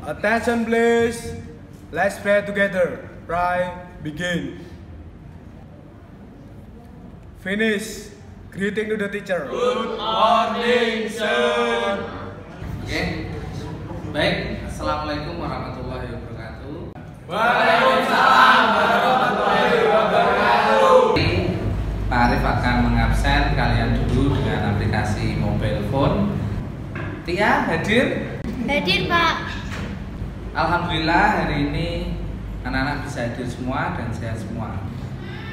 Attention please. Let's pray together. Pray, begin. Finish. Greeting to the teacher. Good morning, sir. Oke. Baik, Assalamualaikum warahmatullahi wabarakatuh. Waalaikumsalam warahmatullahi wabarakatuh. Pak Arif akan mengabsen kalian dulu dengan aplikasi mobile phone. Tia hadir? Hadir, Pak. Alhamdulillah hari ini anak-anak bisa hadir semua dan sehat semua.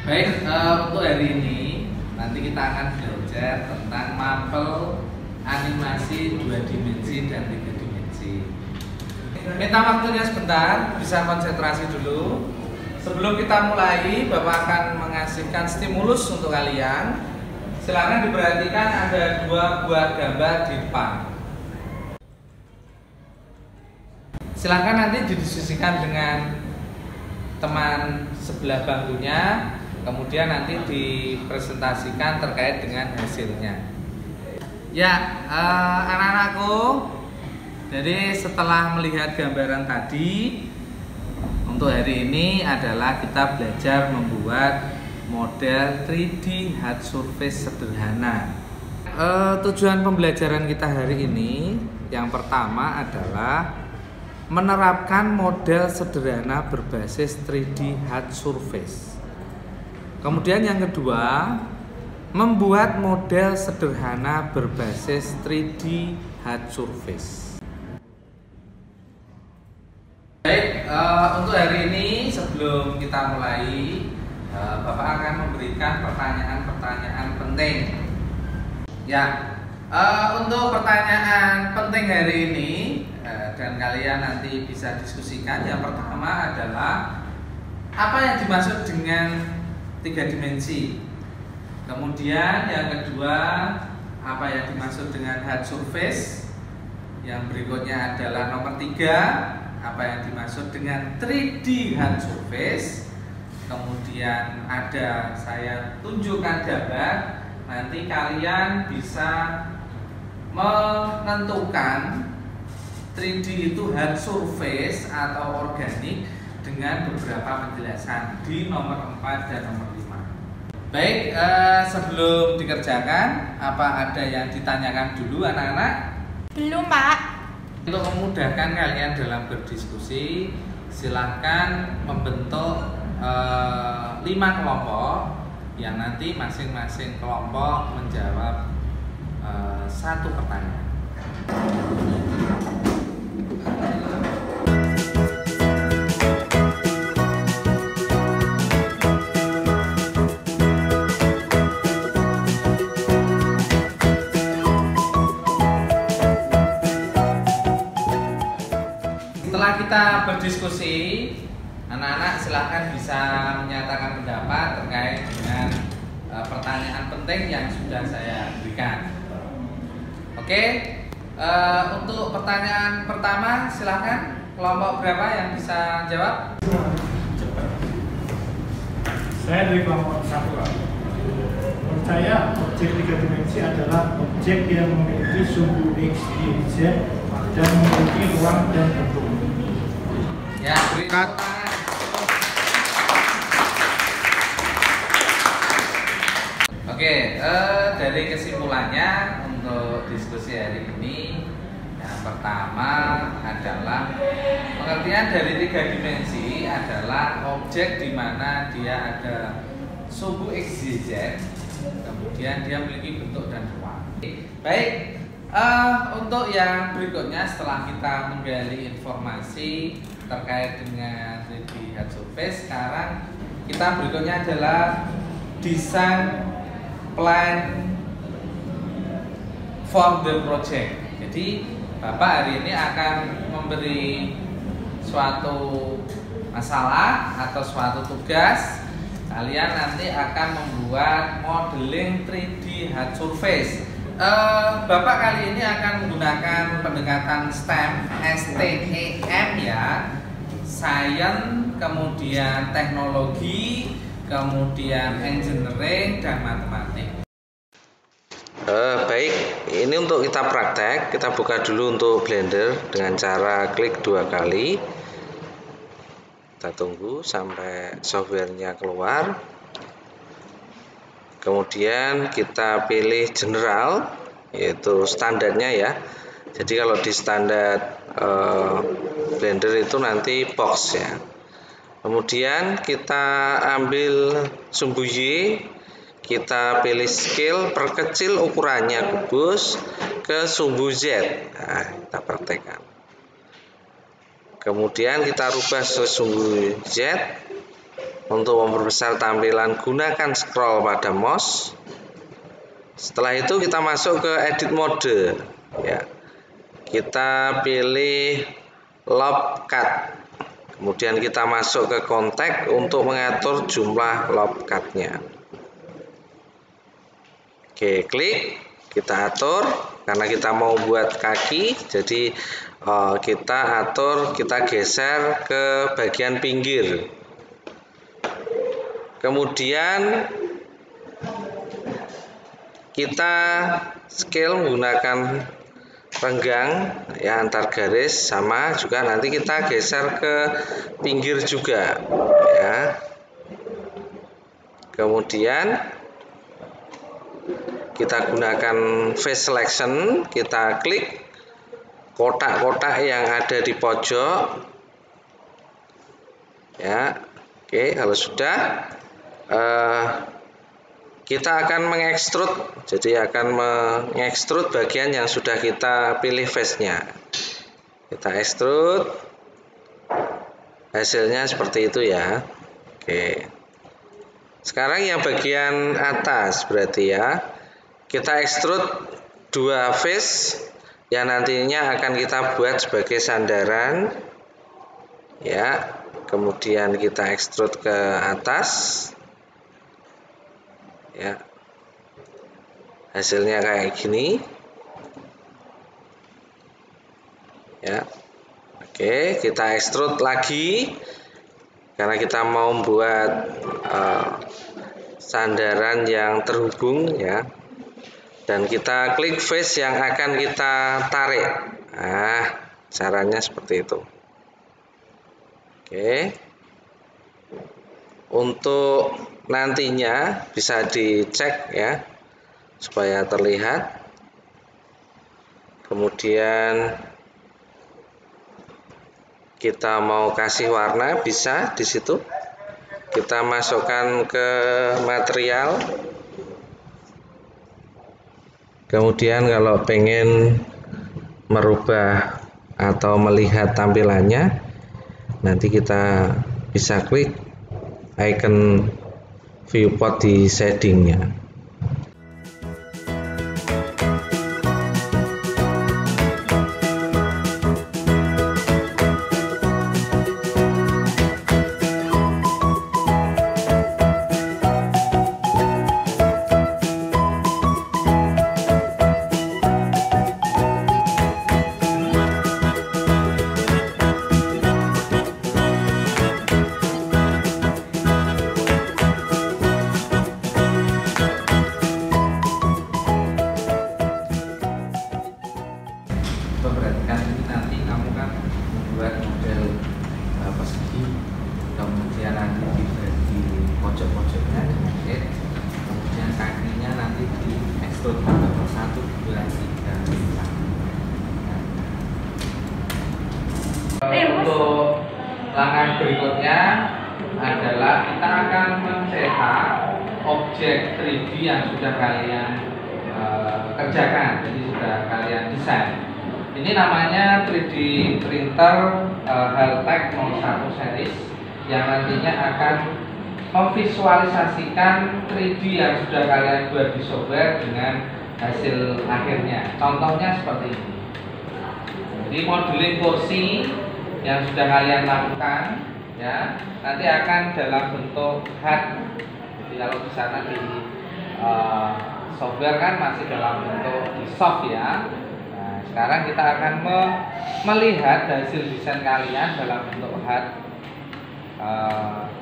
Baik, untuk hari ini nanti kita akan belajar tentang mapel animasi 2 dimensi dan 3 dimensi. Minta waktunya sebentar, bisa konsentrasi dulu. Sebelum kita mulai, Bapak akan mengasihkan stimulus untuk kalian. Silakan diperhatikan ada 2 buah gambar di depan. Silakan nanti didiskusikan dengan teman sebelah bangkunya, kemudian nanti dipresentasikan terkait dengan hasilnya. Ya, anak-anakku, jadi setelah melihat gambaran tadi, untuk hari ini adalah kita belajar membuat model 3D hard surface sederhana. Tujuan pembelajaran kita hari ini yang pertama adalah menerapkan model sederhana berbasis 3D hard surface. Kemudian yang kedua, membuat model sederhana berbasis 3D hard surface. Baik, untuk hari ini sebelum kita mulai, Bapak akan memberikan pertanyaan-pertanyaan penting. Ya, untuk pertanyaan penting hari ini dan kalian nanti bisa diskusikan. Yang pertama adalah apa yang dimaksud dengan 3 dimensi. Kemudian yang kedua, apa yang dimaksud dengan hard surface. Yang berikutnya adalah nomor 3, apa yang dimaksud dengan 3D hard surface. Kemudian ada saya tunjukkan gambar, nanti kalian bisa menentukan 3D itu hard surface atau organik dengan beberapa penjelasan di nomor 4 dan nomor 5. Baik, sebelum dikerjakan, apa ada yang ditanyakan dulu anak-anak? Belum, Pak. Untuk memudahkan kalian dalam berdiskusi, silahkan membentuk 5 kelompok yang nanti masing-masing kelompok menjawab 1 pertanyaan. Setelah kita berdiskusi, anak-anak silahkan bisa menyatakan pendapat terkait dengan pertanyaan penting yang sudah saya berikan. Oke, untuk pertanyaan pertama silahkan, kelompok berapa yang bisa jawab? Saya dari kelompok 1. Menurut saya objek 3 dimensi adalah objek yang memiliki sumbu X, Y, Z dan memiliki ruang dan bentuk. Ya, beri tepuk tangan. Oke, dari kesimpulannya untuk diskusi hari ini, yang pertama adalah pengertian dari 3 dimensi adalah objek di mana dia ada sumbu X, Y, Z, kemudian dia memiliki bentuk dan ruang. Baik, untuk yang berikutnya setelah kita menggali informasi terkait dengan 3D hard surface, sekarang kita berikutnya adalah design plan for the project. Jadi Bapak hari ini akan memberi suatu masalah atau suatu tugas. Kalian nanti akan membuat modeling 3D hard surface. Bapak kali ini akan menggunakan pendekatan STEM, STEM ya, Science, kemudian teknologi, kemudian engineering dan matematik. baik, ini untuk kita praktek. Kita buka dulu untuk Blender dengan cara klik 2 kali. Kita tunggu sampai softwarenya keluar. Kemudian kita pilih general, yaitu standarnya ya. Jadi kalau di standar Blender itu nanti box ya. Kemudian kita ambil sumbu Y, kita pilih scale, perkecil ukurannya kubus ke sumbu Z. Nah, kita praktekkan. Kemudian kita rubah ke sumbu Z. Untuk memperbesar tampilan, gunakan scroll pada mouse. Setelah itu kita masuk ke edit mode ya. Kita pilih lob cut. Kemudian kita masuk ke kontak untuk mengatur jumlah lob cut-nya. Oke, klik, kita atur karena kita mau buat kaki, jadi kita atur, kita geser ke bagian pinggir. Kemudian kita scale menggunakan renggang ya, antar garis sama juga, nanti kita geser ke pinggir juga ya. Kemudian kita gunakan face selection, kita klik kotak-kotak yang ada di pojok ya. Oke, kalau sudah kita akan mengekstrud, jadi akan mengekstrud bagian yang sudah kita pilih face-nya. Kita ekstrud, hasilnya seperti itu ya. Oke, sekarang yang bagian atas berarti ya, kita ekstrud 2 face yang nantinya akan kita buat sebagai sandaran ya. Kemudian kita ekstrud ke atas ya, hasilnya kayak gini ya. Oke, kita ekstrud lagi karena kita mau membuat sandaran yang terhubung ya, dan kita klik face yang akan kita tarik. Nah, caranya seperti itu. Oke, untuk nantinya bisa dicek ya supaya terlihat. Kemudian kita mau kasih warna, bisa di situ. Kita masukkan ke material. Kemudian kalau pengen merubah atau melihat tampilannya, nanti kita bisa klik icon viewport di settingnya. Perhatikan ini, nanti kamu kan membuat model persegi, kemudian nanti di pojok-pojoknya dijahit, kemudian kakinya nanti di ekstrud 1, 2, 3, 4. Untuk langkah berikutnya adalah kita akan mencetak objek 3D yang sudah kalian kerjakan, jadi sudah kalian desain. Ini namanya 3D printer Haltech 01 series yang nantinya akan memvisualisasikan 3D yang sudah kalian buat di software dengan hasil akhirnya. Contohnya seperti ini. Jadi modeling kursi yang sudah kalian lakukan ya, nanti akan dalam bentuk HUD. Jadi kalau di sana di software kan masih dalam bentuk di soft ya. Sekarang kita akan melihat hasil desain kalian dalam bentuk HUD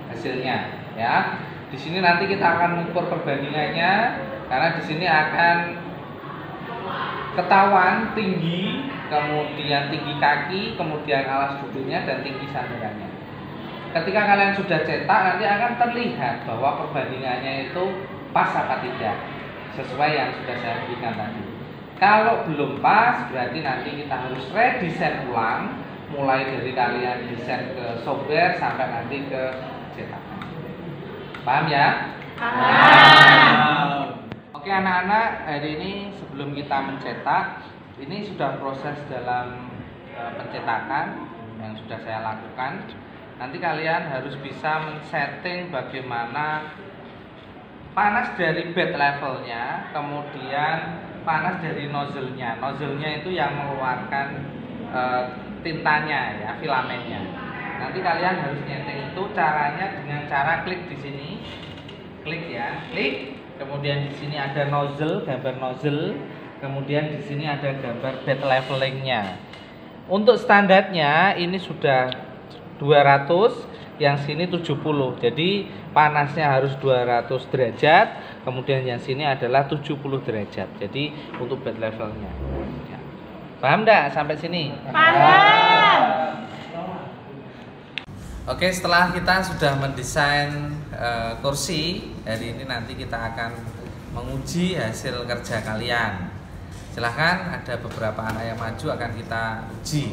hasilnya ya. Di sini nanti kita akan mengukur perbandingannya, karena di sini akan ketahuan tinggi, kemudian tinggi kaki, kemudian alas duduknya dan tinggi sandarannya. Ketika kalian sudah cetak, nanti akan terlihat bahwa perbandingannya itu pas apa tidak, sesuai yang sudah saya berikan tadi. Kalau belum pas, berarti nanti kita harus redesain ulang, mulai dari kalian desain ke software sampai nanti ke cetakan. Paham ya? Paham. Oke anak-anak, hari ini sebelum kita mencetak, ini sudah proses dalam pencetakan yang sudah saya lakukan. Nanti kalian harus bisa men-setting bagaimana panas dari bed levelnya, kemudian panas dari nozzle-nya. Nozzle-nya itu yang mengeluarkan tintanya ya, filamennya. Nanti kalian harus nyeting itu caranya dengan cara klik di sini. Klik ya, klik. Kemudian di sini ada nozzle, gambar nozzle. Kemudian di sini ada gambar bed levelingnya. Untuk standarnya ini sudah 200, yang sini 70. Jadi panasnya harus 200 derajat. Kemudian yang sini adalah 70 derajat. Jadi untuk bed levelnya. Ya. Paham enggak sampai sini? Paham. Oke, setelah kita sudah mendesain kursi, hari ini nanti kita akan menguji hasil kerja kalian. Silahkan, ada beberapa anak yang maju akan kita uji.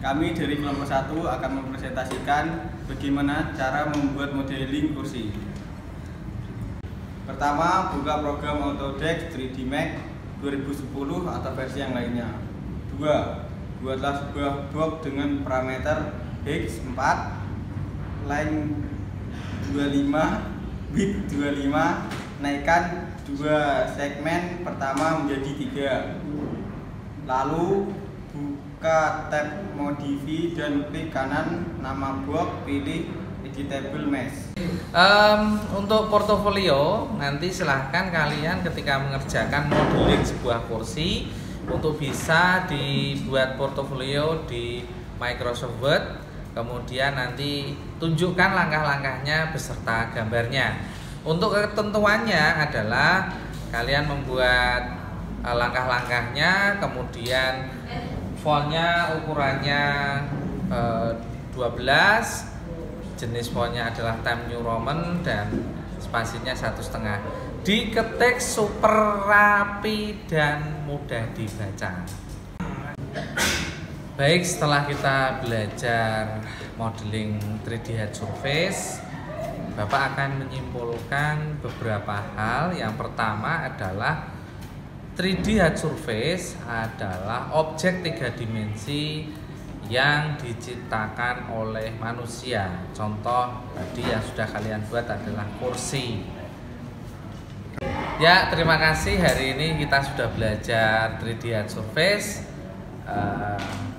Kami dari kelompok 1 akan mempresentasikan bagaimana cara membuat modeling kursi. Pertama, buka program Autodesk 3D Max 2010 atau versi yang lainnya. 2. Buatlah sebuah box dengan parameter X 4, line 25, width 25, naikkan 2 segmen pertama menjadi 3. Lalu buka tab modify dan klik kanan nama box, pilih editable mesh. Untuk portofolio nanti silahkan kalian ketika mengerjakan modeling sebuah kursi untuk bisa dibuat portofolio di Microsoft Word. Kemudian nanti tunjukkan langkah-langkahnya beserta gambarnya. Untuk ketentuannya adalah kalian membuat langkah-langkahnya, kemudian fontnya ukurannya 12, jenis fontnya adalah Times New Roman dan spasinya 1,5. Diketik super rapi dan mudah dibaca. Baik, setelah kita belajar modeling 3D head surface, Bapak akan menyimpulkan beberapa hal. Yang pertama adalah 3D head surface adalah objek 3 dimensi yang diciptakan oleh manusia. Contoh tadi yang sudah kalian buat adalah kursi. Ya, terima kasih. Hari ini kita sudah belajar 3D head surface.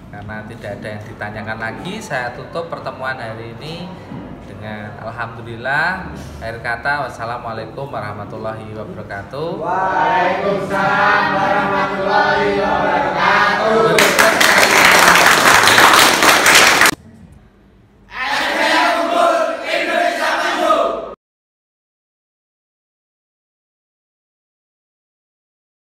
Karena tidak ada yang ditanyakan lagi, saya tutup pertemuan hari ini dengan alhamdulillah. Akhir kata, wassalamualaikum warahmatullahi wabarakatuh. Waalaikumsalam.